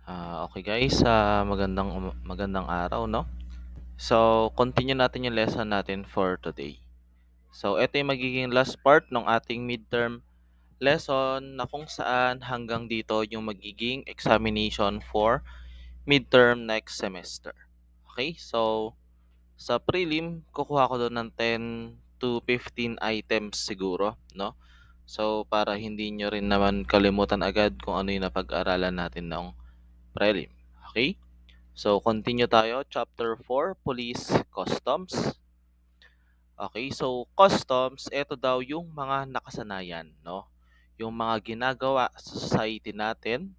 Okay guys, magandang araw 'no. So, continue natin yung lesson natin for today. So, ito yung magiging last part ng ating midterm lesson na kung saan hanggang dito yung magiging examination for midterm next semester. Okay? So, sa prelim, kukuha ko doon ng 10 to 15 items siguro, no? So, para hindi nyo rin naman kalimutan agad kung ano yung napag-aralan natin noong prelim. Okay? So, continue tayo. Chapter 4, Police Customs. Okay, so customs, ito daw yung mga nakasanayan, no? Yung mga ginagawa sa society natin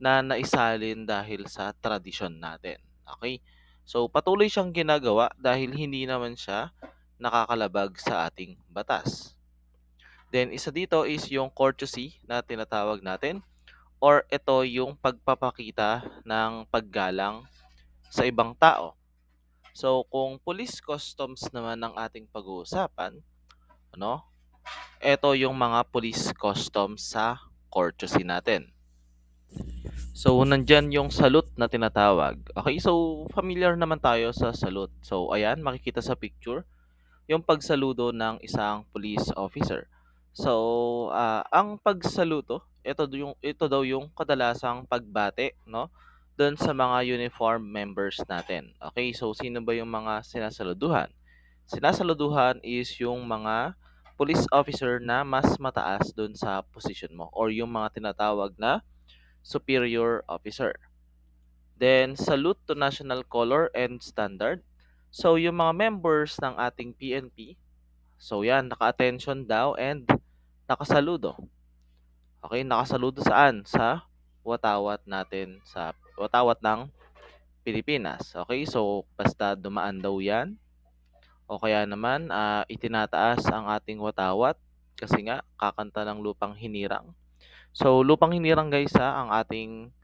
na naisalin dahil sa tradisyon natin. Okay? So, patuloy siyang ginagawa dahil hindi naman siya nakakalabag sa ating batas. Then, isa dito is yung courtesy na tinatawag natin or ito yung pagpapakita ng paggalang sa ibang tao. So, kung police customs naman ang ating pag-uusapan, ano? Ito yung mga police customs sa courtesy natin. So, nandyan yung salute na tinatawag. Okay, so familiar naman tayo sa salute. So, ayan, makikita sa picture yung pagsaludo ng isang police officer. So, ang pagsaluto, ito daw yung kadalasang pagbate, no? Doon sa mga uniform members natin. Okay, so sino ba yung mga sinasaluduhan? Sinasaluduhan is yung mga police officer na mas mataas doon sa position mo or yung mga tinatawag na superior officer. Then, salute to national color and standard. So, yung mga members ng ating PNP, so yan, naka-attention daw and nakasaludo. Okay, nakasaludo saan? Sa watawat natin, sa watawat ng Pilipinas. Okay, so basta dumaan daw yan o kaya naman itinataas ang ating watawat kasi nga kakanta ng Lupang Hinirang. So, Lupang Hinirang guys ang ating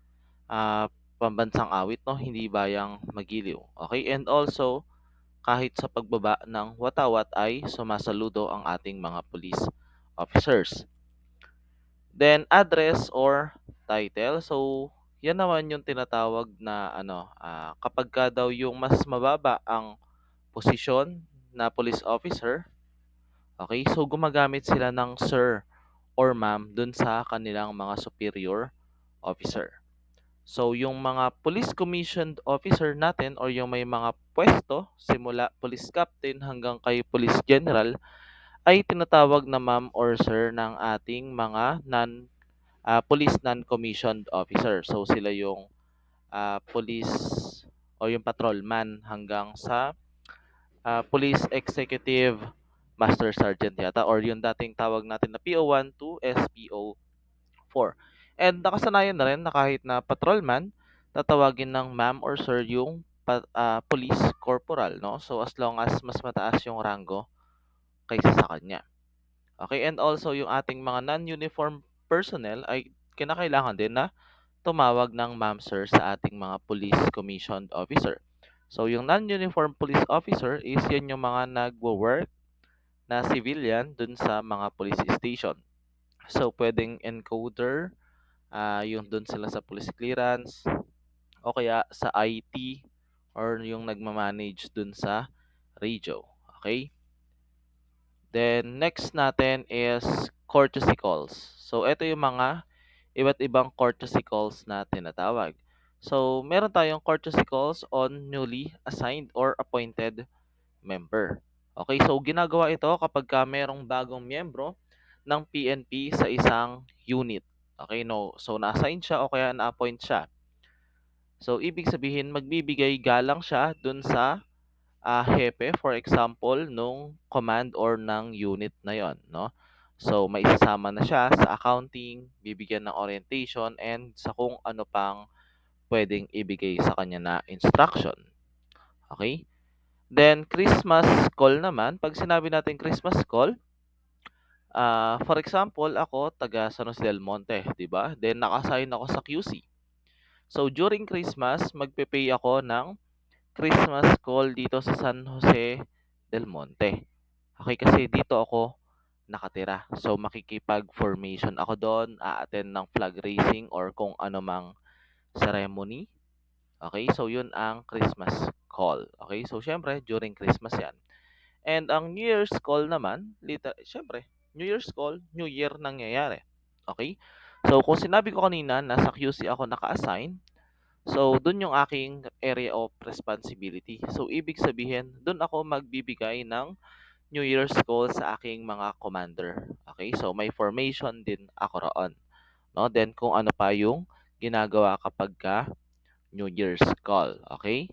ah, pambansang awit, no? Hindi bayang Magiliw. Okay, and also kahit sa pagbaba ng watawat ay sumasaludo ang ating mga police officers. Then address or title. So, yan naman yung tinatawag na kapag ka daw yung mas mababa ang posisyon na police officer, okay? So gumagamit sila ng sir or ma'am dun sa kanilang mga superior officer. So, yung mga police commissioned officer natin or yung may mga pwesto, simula police captain hanggang kay police general, ay tinatawag na ma'am or sir ng ating mga police non-commissioned officer. So, sila yung police o yung patrolman hanggang sa police executive master sergeant yata or yung dating tawag natin na PO1 to SPO4. And nakasanayan na rin na kahit na patrolman, tatawagin ng ma'am or sir yung police corporal, no? So as long as mas mataas yung rango kaysa sa kanya. Okay, and also yung ating mga non-uniform personnel ay kinakailangan din na tumawag ng ma'am sir sa ating mga police commissioned officer. So yung non-uniform police officer is yan yung mga nagwo-work na civilian dun sa mga police station. So pwedeng encoder, yung dun sila sa police clearance, o kaya sa IT, or yung nagmamanage dun sa radio. Okay? Then, next natin is courtesy calls. So, ito yung mga iba't ibang courtesy calls na tinatawag. So, meron tayong courtesy calls on newly assigned or appointed member. Okay, so ginagawa ito kapag merong bagong miyembro ng PNP sa isang unit. Okay, no. So na-assign siya o kaya na-appoint siya. So ibig sabihin magbibigay galang siya dun sa hepe, for example, nung command or ng unit na 'yon, no? So may isasama na siya sa accounting, bibigyan ng orientation and sa kung ano pang pwedeng ibigay sa kanya na instruction. Okay? Then Christmas call naman, pag sinabi natin Christmas call, for example, ako taga San Jose del Monte, 'di ba? Then naka-assign ako sa QC. So during Christmas, magpe-pay ako ng Christmas call dito sa San Jose del Monte. Okay, kasi dito ako nakatira. So makikipag-formation ako doon, a-attend ng flag raising or kung ano mang ceremony. Okay, so yun ang Christmas call. Okay, so syempre, during Christmas yan. And ang New Year's call naman, syempre, New Year's call, New Year nangyayari. Okay? So, kung sinabi ko kanina, nasa QC ako naka-assign, so, dun yung aking area of responsibility. So, ibig sabihin, dun ako magbibigay ng New Year's call sa aking mga commander. Okay? So, may formation din ako roon. No? Then, kung ano pa yung ginagawa kapag ka New Year's call. Okay?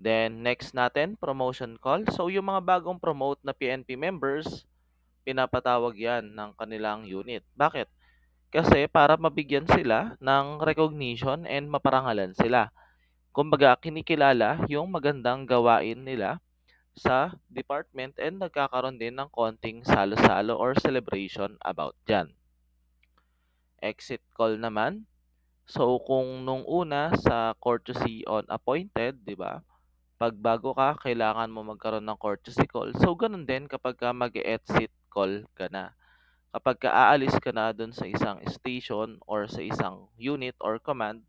Then, next natin, promotion call. So, yung mga bagong promote na PNP members, pinapatawag yan ng kanilang unit. Bakit? Kasi para mabigyan sila ng recognition and maparangalan sila. Kumbaga, kinikilala yung magandang gawain nila sa department and nagkakaroon din ng konting salo-salo or celebration about dyan. Exit call naman. So, kung nung una sa courtesy on appointed, di ba? Pag bago ka, kailangan mo magkaroon ng courtesy call. So, ganun din kapag ka mag-exit call ka na. Kapag ka aalis ka na dun sa isang station or sa isang unit or command,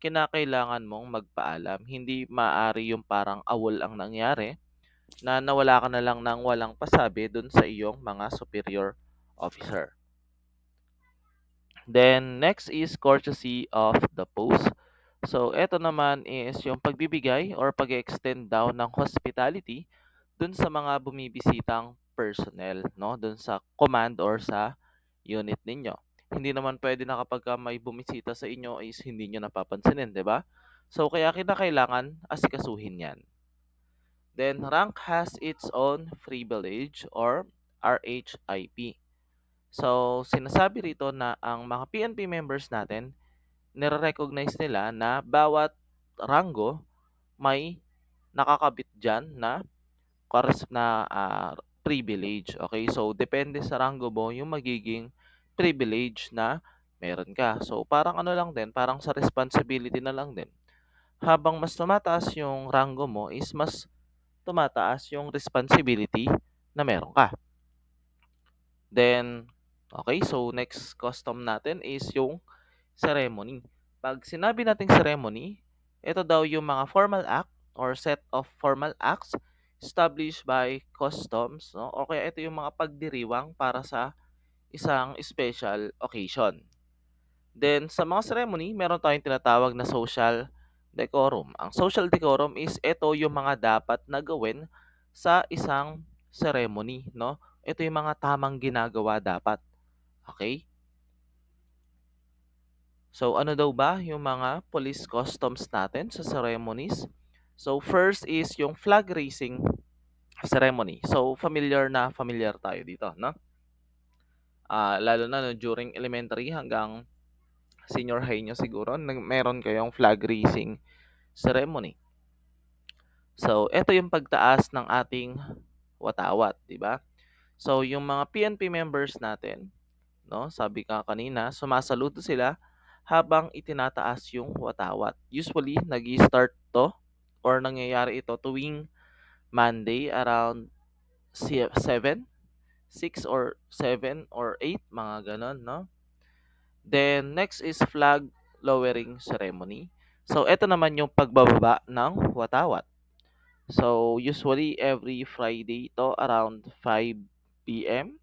kinakailangan mong magpaalam. Hindi maaari yung parang awol ang nangyari na nawala ka na lang ng walang pasabi dun sa iyong mga superior officer. Then, next is courtesy of the post. So, eto naman is yung pagbibigay or pag-extend daw ng hospitality dun sa mga bumibisitang personnel, no? Dun sa command or sa unit ninyo. Hindi naman pwede na kapag may bumisita sa inyo is hindi nyo napapansinin, di ba? So, kaya kinakailangan asikasuhin yan. Then, rank has its own privilege or RHIP. So, sinasabi rito na ang mga PNP members natin, nire-recognize nila na bawat ranggo may nakakabit dyan na privilege. Okay? So, depende sa ranggo mo yung magiging privilege na meron ka. So, parang ano lang din, parang sa responsibility na lang din. Habang mas tumataas yung ranggo mo is mas tumataas yung responsibility na meron ka. Then, okay, so next custom natin is yung ceremony. Pag sinabi nating ceremony, ito daw yung mga formal act or set of formal acts established by customs, no? O kaya ito yung mga pagdiriwang para sa isang special occasion. Then, sa mga ceremony, meron tayong tinatawag na social decorum. Ang social decorum is ito yung mga dapat na gawin sa isang ceremony, no? Ito yung mga tamang ginagawa dapat. Okay? So, ano daw ba yung mga police customs natin sa ceremonies? So, first is yung flag raising ceremony. So, familiar tayo dito, no? Lalo na no, during elementary hanggang senior high nyo siguro, meron kayong flag raising ceremony. So, ito yung pagtaas ng ating watawat, di ba? So, yung mga PNP members natin, no, sabi ka kanina, sumasaludo sila habang itinataas yung watawat. Usually, nag-start to or nangyayari ito tuwing Monday around 7, 6 or 7 or 8, mga ganon, no? Then, next is flag lowering ceremony. So, ito naman yung pagbababa ng watawat. So, usually every Friday ito around 5 p.m.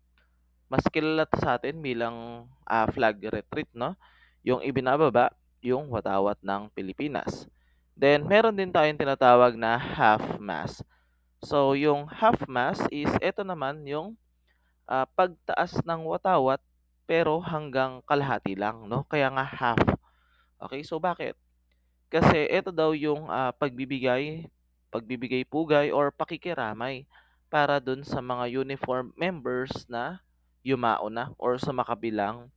Mas kilala to sa atin bilang flag retreat, no? Yung ibinababa yung watawat ng Pilipinas. Then, meron din tayong tinatawag na half mass. So, yung half mass is ito naman yung pagtaas ng watawat pero hanggang kalahati lang, no? Kaya nga half. Okay, so bakit? Kasi ito daw yung pagbibigay pugay or pakikiramay para dun sa mga uniform members na yumao na or sa makabilang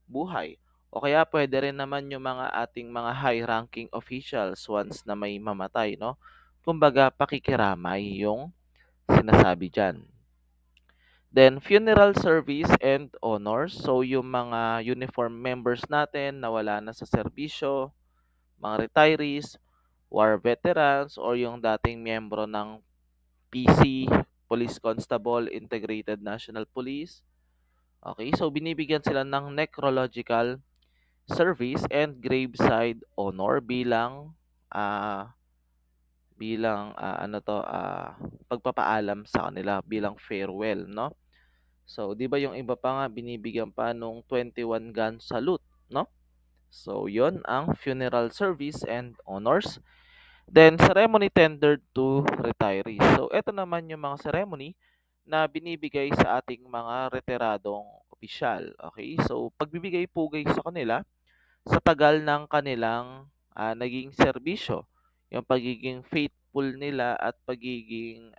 buhay. O kaya pwede rin naman yung mga ating mga high-ranking officials once na may mamatay, no? Kumbaga, pakikiramay yung sinasabi dyan. Then, funeral service and honors. So, yung mga uniform members natin na wala na sa serbisyo, mga retirees, war veterans, or yung dating miyembro ng PC, Police Constable, Integrated National Police. Okay, so binibigyan sila ng necrological service and graveside honor bilang pagpapaalam sa kanila bilang farewell, no? So, 'di ba yung iba pa nga binibigyan pa nung 21 gun salute, no? So, yon ang funeral service and honors. Then, ceremony tendered to retirees. So, eto naman yung mga ceremony na binibigay sa ating mga retiradong opisyal. Okay? So, pagbibigay pugay sa kanila sa tagal ng kanilang naging serbisyo. Yung pagiging faithful nila at pagiging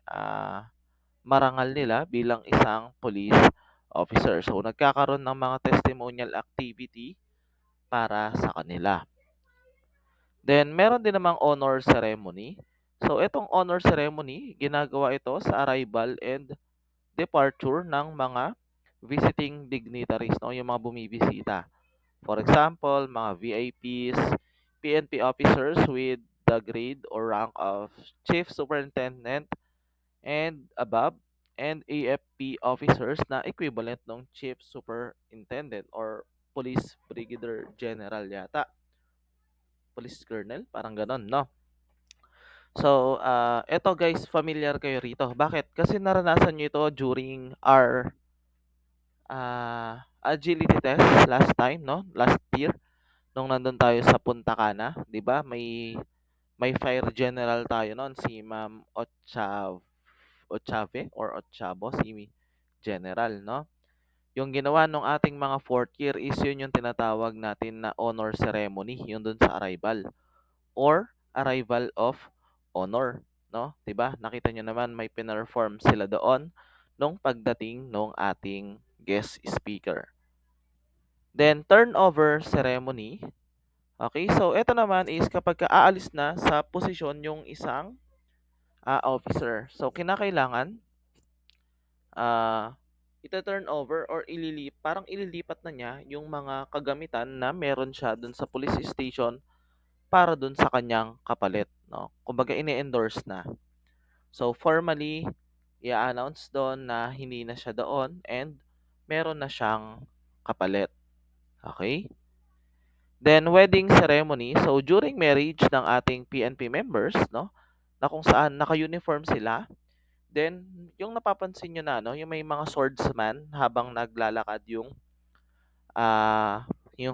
marangal nila bilang isang police officer. So, nagkakaroon ng mga testimonial activity para sa kanila. Then, meron din namang honor ceremony. So, itong honor ceremony, ginagawa ito sa arrival and departure ng mga visiting dignitaries, no? Yung mga bumibisita. For example, mga VIPs, PNP officers with the grade or rank of Chief Superintendent and above, and AFP officers na equivalent ng Chief Superintendent or Police Brigadier General yata. Police Colonel, parang ganon, no? So, eto guys, familiar kayo rito. Bakit? Kasi naranasan nyo ito during our agility test last time, no? Last year, nung nandun tayo sa Punta Cana, 'di ba? May fire general tayo noon, si Ma'am Ochave or Ochabo, si General, no? Yung ginawa nung ating mga fourth year is yun yung tinatawag natin na honor ceremony, yung dun sa arrival or arrival of honor, no? 'Di ba? Nakita nyo naman may pinerform sila doon nung pagdating nung ating guest speaker. Then turnover ceremony. Okay, so ito naman is kapag aalis na sa posisyon yung isang officer. So kinakailangan ita-turn over or parang ililipat na niya yung mga kagamitan na meron siya dun sa police station para dun sa kanyang kapalit, no? Kumbaga ini-endorse na. So formally, i-announce doon na hindi na siya doon and meron na siyang kapalit. Okay? Then wedding ceremony. So during marriage ng ating PNP members, no, na kung saan naka-uniform sila, then yung napapansin niyo na, no, yung may mga swordsman habang naglalakad yung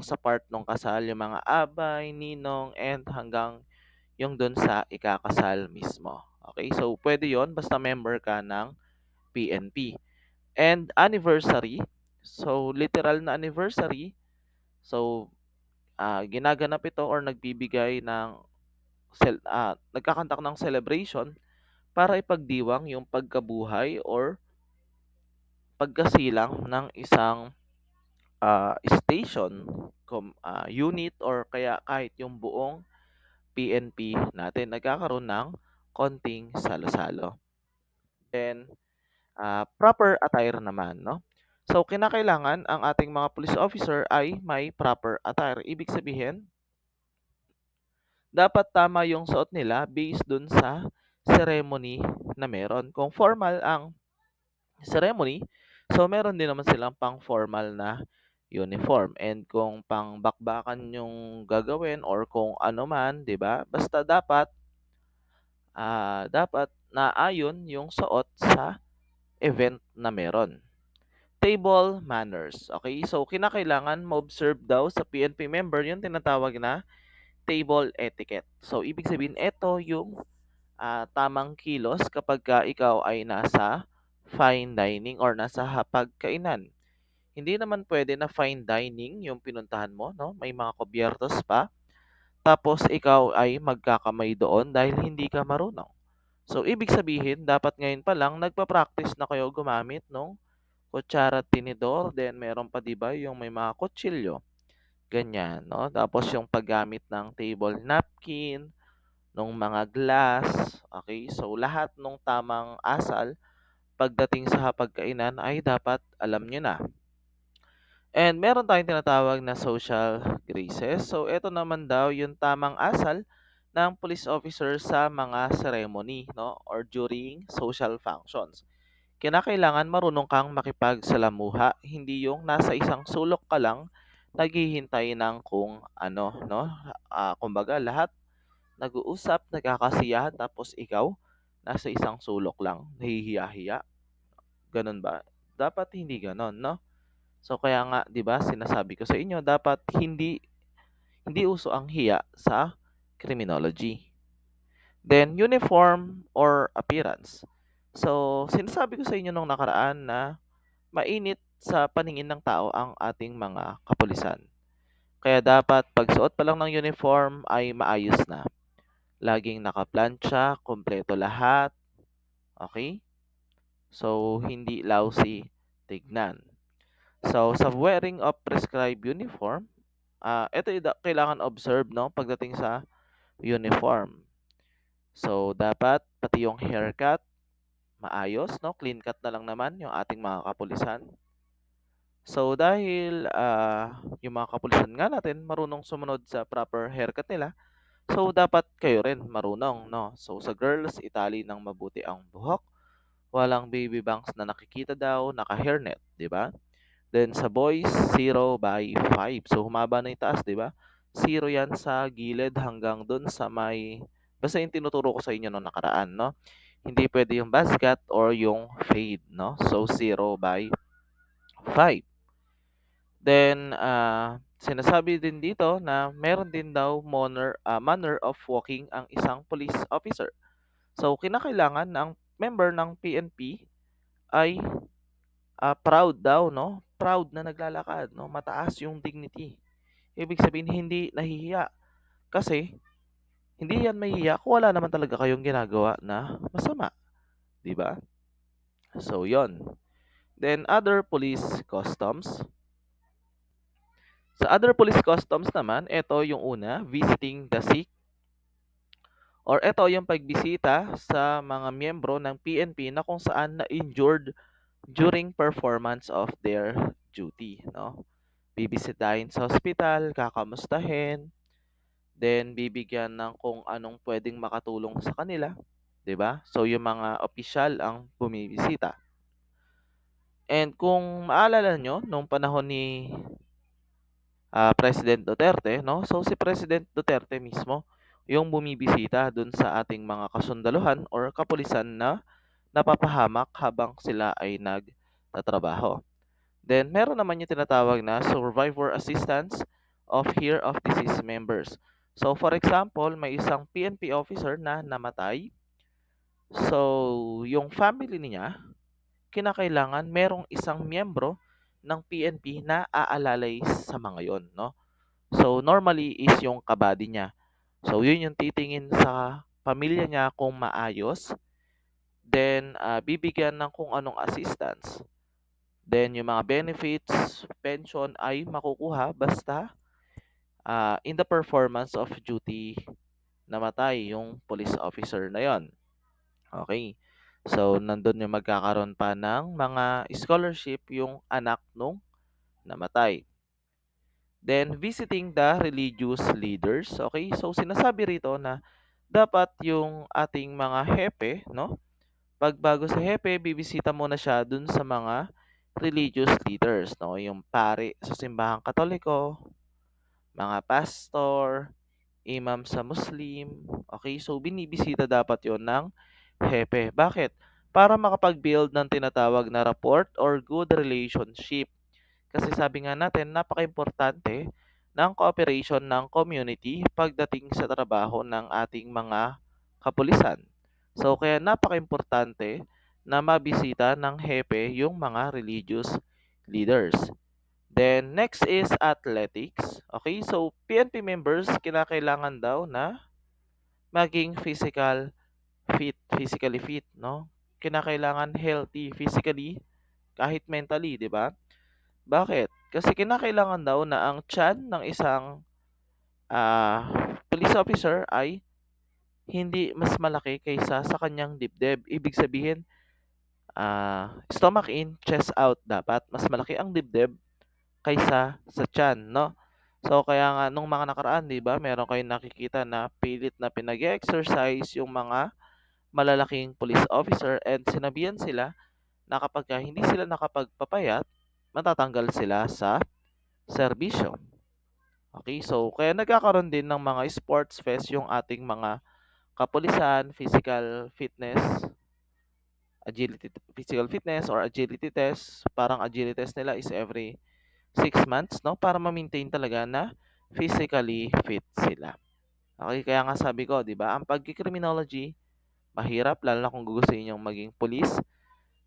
sa part ng kasal, yung mga abay, ninong, and hanggang yung dun sa ikakasal mismo. Okay, so pwede yon basta member ka ng PNP. And anniversary, so literal na anniversary, so ginaganap ito or nagbibigay ng nagkakantak ng celebration para ipagdiwang yung pagkabuhay or pagkasilang ng isang station, unit, or kaya kahit yung buong PNP natin nagkakaroon ng konting salo-salo. Then, proper attire naman, no? So, kinakailangan ang ating mga police officer ay may proper attire. Ibig sabihin, dapat tama yung suot nila based dun sa ceremony na meron. Kung formal ang ceremony, so meron din naman silang pang formal na uniform. And kung pang bakbakan yung gagawin or kung ano man, 'di ba? Basta dapat naayon yung suot sa event na meron. Table manners. Okay? So kinakailangan ma-observe daw sa PNP member yung tinatawag na table etiquette. So ibig sabihin ito yung tamang kilos kapag ikaw ay nasa fine dining or nasa hapagkainan. Hindi naman pwede na fine dining yung pinuntahan mo, no? May mga kobyertos pa. Tapos ikaw ay magkakamay doon dahil hindi ka marunong. So, ibig sabihin, dapat ngayon pa lang nagpa-practice na kayo gumamit ng kutsara at tinidor. Then, meron pa diba yung may mga kutsilyo. Ganyan, no? Tapos yung paggamit ng table napkin, nung mga glass. Okay? So, lahat ng tamang asal pagdating sa hapagkainan ay dapat alam nyo na. And meron tayong tinatawag na social graces. So, ito naman daw yung tamang asal ng police officer sa mga ceremony, no? Or during social functions. Kinakailangan marunong kang makipagsalamuha, hindi yung nasa isang sulok ka lang naghihintay ng kung ano, no? Kumbaga lahat nag-uusap, nagkakasiyahan, tapos ikaw nasa isang sulok lang, nahihiya-hiya. Ganun ba? Dapat hindi ganon, no? So kaya nga, 'di ba, sinasabi ko sa inyo, dapat hindi hindi uso ang hiya sa criminology. Then uniform or appearance. So sinasabi ko sa inyo nung nakaraan na mainit sa paningin ng tao ang ating mga kapulisan. Kaya dapat pagsuot pa lang ng uniform ay maayos na. Laging nakaplantsa, kumpleto lahat, okay? So hindi lousy tignan. So sa wearing of prescribed uniform, ito yung kailangan observe, no, pagdating sa uniform. So dapat pati yung haircut maayos, no, clean cut na lang naman yung ating mga kapulisan. So dahil yung mga kapulisan nga natin marunong sumunod sa proper haircut nila, so dapat kayo rin marunong, no? So sa girls, itali ng mabuti ang buhok, walang baby bangs na nakikita daw, naka-hairnet, 'di ba? Then sa boys, 0/5. So humaba na 'yung taas, 'di ba? 0 'yan sa gilid hanggang dun sa may basta 'yung tinuturo ko sa inyo nung nakaraan, no? Hindi pwede 'yung basket or 'yung fade, no? So 0/5. Then sinasabi din dito na meron din daw manner of walking ang isang police officer. So kinakailangan ng member ng PNP ay proud daw, no? Proud na naglalakad, no? Mataas yung dignity. Ibig sabihin, hindi nahihiya. Kasi, hindi yan mahihiya kung wala naman talaga kayong ginagawa na masama. Di ba? So, yon. Then, other police customs. Sa other police customs naman, ito yung una, visiting the sick. Or ito yung pagbisita sa mga miyembro ng PNP na kung saan na-injured during performance of their duty, no? Bibisitahin sa hospital, kakamustahin, then bibigyan ng kung anong pwedeng makatulong sa kanila, 'di ba? So yung mga opisyal ang bumibisita. And kung maalala nyo, nung panahon ni President Duterte, no? So si President Duterte mismo yung bumibisita dun sa ating mga kasundaluhan or kapulisan na napapahamak habang sila ay nagtatrabaho. Then, meron naman yung tinatawag na survivor assistance of here of deceased members. So, for example, may isang PNP officer na namatay. So, yung family niya, kinakailangan merong isang miyembro ng PNP na aalalay sa mga yon, no? So, normally is yung kabady niya. So, yun yung titingin sa pamilya niya kung maayos. Then, bibigyan ng kung anong assistance. Then, yung mga benefits, pension ay makukuha basta in the performance of duty namatay yung police officer na yon. Okay. So, nandun yung magkakaroon pa ng mga scholarship yung anak nung namatay. Then, visiting the religious leaders. Okay. So, sinasabi rito na dapat yung ating mga hepe, no? Pag bago sa hepe, bibisita muna siya dun sa mga religious leaders, no? Yung pari sa simbahang Katoliko, mga pastor, imam sa Muslim. Okay, so binibisita dapat yon ng hepe. Bakit? Para makapag-build ng tinatawag na rapport or good relationship. Kasi sabi nga natin, napaka-importante ng cooperation ng community pagdating sa trabaho ng ating mga kapulisan. So, kaya napaka-importante na mabisita ng hepe yung mga religious leaders. Then, next is athletics. Okay, so PNP members, kinakailangan daw na maging physically fit, no? Kinakailangan healthy physically, kahit mentally, di ba? Bakit? Kasi kinakailangan daw na ang tiyan ng isang ah, police officer ay hindi mas malaki kaysa sa kanyang dibdib. Ibig sabihin, stomach in, chest out dapat. Mas malaki ang dibdib kaysa sa tiyan, no? So, kaya nga, nung mga nakaraan, di ba, meron kayong nakikita na pilit na pinag-exercise yung mga malalaking police officer and sinabihan sila na kapag hindi sila nakapagpapayat, matatanggal sila sa serbisyo. Okay, so kaya nagkakaroon din ng mga sports fest yung ating mga kapulisan, physical fitness or agility test. Parang agility test nila is every 6 months, no? Para ma-maintain talaga na physically fit sila. Okay, kaya nga sabi ko, di ba, ang pagki-criminology, mahirap, lalo na kung gugustuhin yung maging police,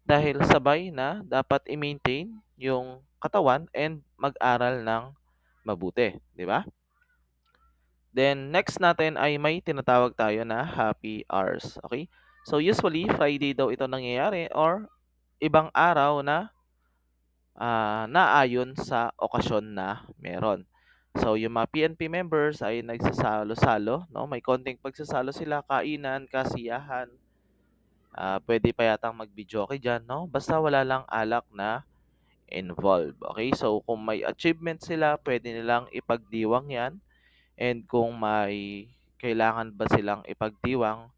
dahil sabay na dapat i-maintain yung katawan and mag-aral ng mabuti, di ba? Then, next natin ay may tinatawag tayo na happy hours. Okay? So, usually, Friday daw ito nangyayari or ibang araw na naayon sa okasyon na meron. So, yung mga PNP members ay nagsasalo-salo, no? May konting pagsasalo sila, kainan, kasiyahan. Pwede pa yatang mag-videoke dyan, no? Basta wala lang alak na involved. Okay? So, kung may achievement sila, pwede nilang ipagdiwang yan. And kung may kailangan ba silang ipagdiwang,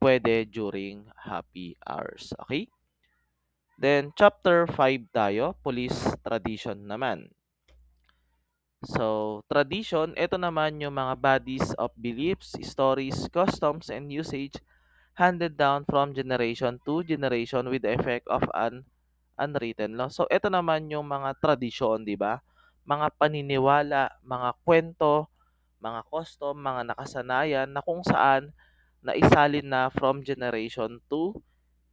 pwede during happy hours. Okay? Then, chapter 5 tayo, police tradition naman. So, tradition, ito naman yung mga bodies of beliefs, stories, customs, and usage handed down from generation to generation with the effect of an unwritten law. So, ito naman yung mga tradisyon, di ba? Mga paniniwala, mga kwento, mga custom, mga nakasanayan na kung saan naisalin na from generation to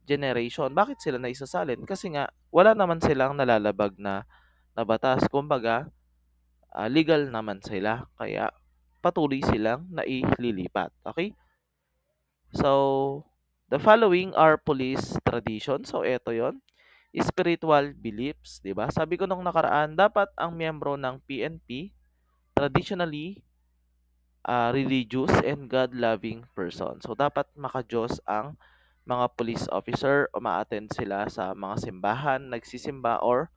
generation. Bakit sila naisasalin? Kasi nga, wala naman silang nalalabag na batas. Kumbaga, legal naman sila. Kaya, patuloy silang naililipat. Okay? So, the following are police traditions. So, eto yon, spiritual beliefs, di ba? Sabi ko nung nakaraan, dapat ang miyembro ng PNP traditionally religious and God-loving person. So, dapat maka-Diyos ang mga police officer, uma-attend sila sa mga simbahan, nagsisimba or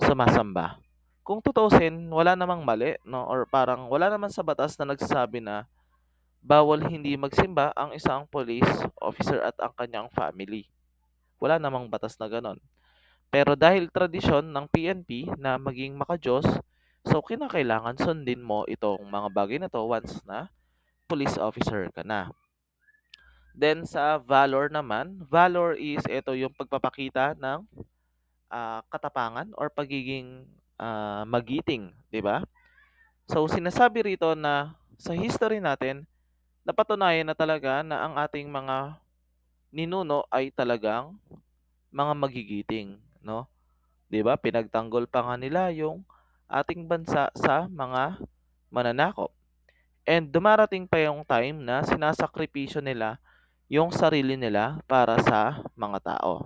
sumasamba. Kung tutuusin, wala namang mali, no? Or parang wala naman sa batas na nagsasabi na bawal hindi magsimba ang isang police officer at ang kanyang family. Wala namang batas na ganon. Pero dahil tradisyon ng PNP na maging maka-Diyos, so kinakailangan sundin mo itong mga bagay na to once na police officer ka na. Then sa valor naman, valor is ito yung pagpapakita ng katapangan or pagiging magiting, di ba? So sinasabi rito na sa history natin, napatunayan na talaga na ang ating mga ninuno ay talagang mga magigiting, no? 'Di ba? Pinagtanggol pa nga nila yung ating bansa sa mga mananakop. And dumarating pa yung time na sinasakripisyo nila yung sarili nila para sa mga tao.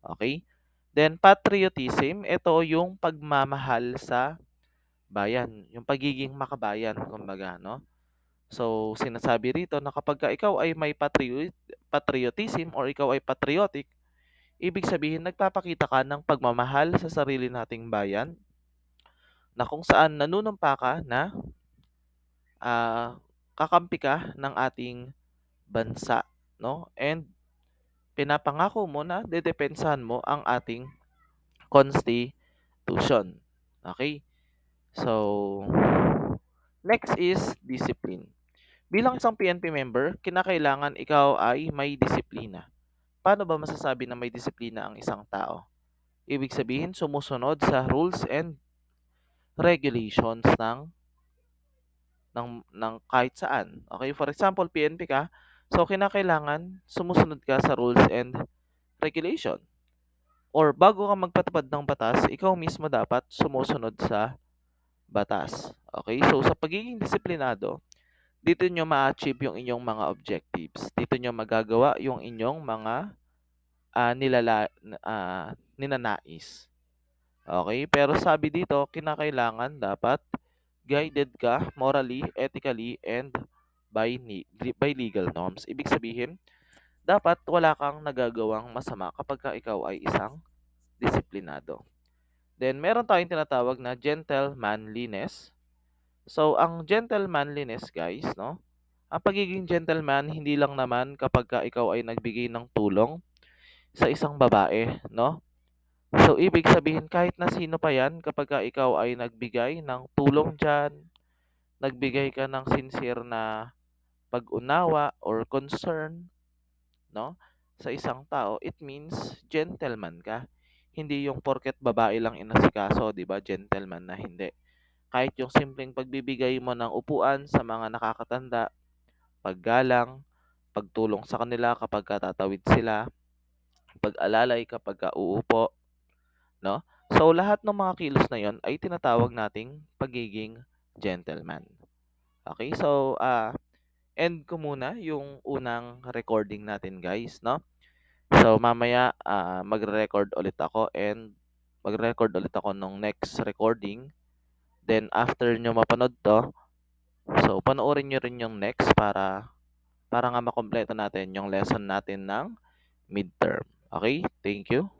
Okay? Then patriotism, ito yung pagmamahal sa bayan, yung pagiging makabayan, kumbaga, no? So, sinasabi rito na kapag ikaw ay may patriotism or ikaw ay patriotic, ibig sabihin nagpapakita ka ng pagmamahal sa sarili nating bayan na kung saan nanunumpa ka na kakampi ka ng ating bansa, no? And pinapangako mo na dedepensahan mo ang ating constitution. Okay? So, next is discipline. Bilang isang PNP member, kinakailangan ikaw ay may disiplina. Paano ba masasabi na may disiplina ang isang tao? Ibig sabihin, sumusunod sa rules and regulations ng kahit saan. Okay? For example, PNP ka, so kinakailangan sumusunod ka sa rules and regulation. Or bago ka magpatupad ng batas, ikaw mismo dapat sumusunod sa batas. Okay? So, sa pagiging disiplinado, dito nyo ma-achieve yung inyong mga objectives. Dito nyo magagawa yung inyong mga ninanais. Okay? Pero sabi dito, kinakailangan dapat guided ka morally, ethically, and by legal norms. Ibig sabihin, dapat wala kang nagagawang masama kapag ka ikaw ay isang disiplinado. Then, meron tayong tinatawag na gentlemanliness. So, ang gentlemanliness, guys, no? Ang pagiging gentleman, hindi lang naman kapag ka ikaw ay nagbigay ng tulong sa isang babae, no? So, ibig sabihin kahit na sino pa 'yan kapagka ikaw ay nagbigay ng tulong diyan, nagbigay ka ng sincere na pag-unawa or concern, 'no, sa isang tao, it means gentleman ka. Hindi yung porket babae lang inasikaso, 'di ba, gentleman na, hindi. Kahit yung simpleng pagbibigay mo ng upuan sa mga nakakatanda, paggalang, pagtulong sa kanila kapagka tatawid sila, pag-alalay kapagka uupo, 'no? So, lahat ng mga kilos na 'yon ay tinatawag nating pagiging gentleman. Okay, so, end ko muna yung unang recording natin, guys, 'no? So, mamaya, magre-record ulit ako and magre-record ulit ako nung next recording. Then after nyo mapanood 'to, so panoorin niyo rin yung next para nga makumpleto natin yung lesson natin ng midterm. Okay? Thank you.